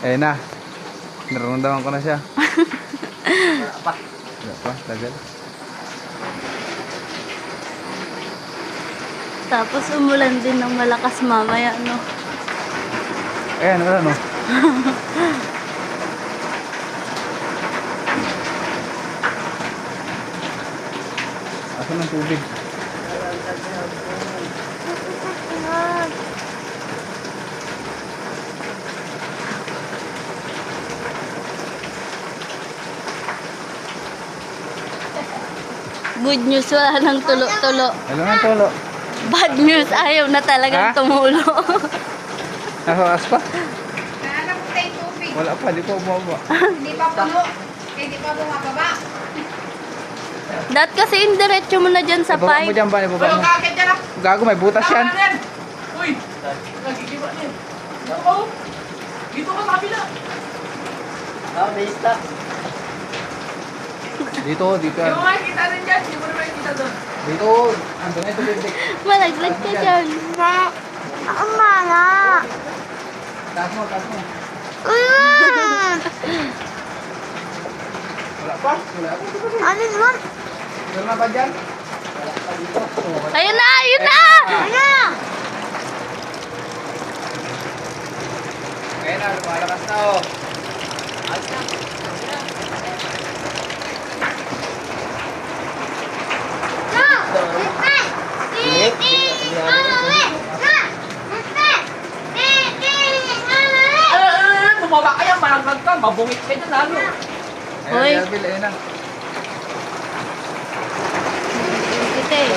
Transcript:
Eh na. Naramdaman ko na siya. Wala pa. Wala pa, tagal. Tapos umulan din ng malakas mamaya, no? Ayan, wala no. Asan ang tubig? Good news, wala nang tulo-tulo. Wala nga tolo. Bad news, ayaw na talagang Ha? tumulo. Nakakas pa? Nahanap ko tayong tubig. Wala pa, di pa bumaba. Hindi pa puno. Hindi pa bumababa. Dat kasi indiretso mo na dyan sa Ibaba mo pipe. dyan ba? Ibaba mo. Kakit dyan ako. Gago, may butas yan. Uy! Nagigiba niyan. Ako! Dito ka sa kabila! Dito, dito. Hindi mo makikita rin dyan. Hindi mo na makikita doon. Dito. Ando na ito, bibig. Malaglag ka dyan. Ako mana. Taas mo, taas mo. Wala pa. Wala pa. Ano naman? Wala na ba dyan? Wala pa dito. Ayun na! Ayun na! Ayun na! Kaya na, lumalakas na oh. Bumaba ka yan. Malaglag ka. Mabungit ka dyan lalo. Hoy. Ayan, Delville, ayun na. Ito eh.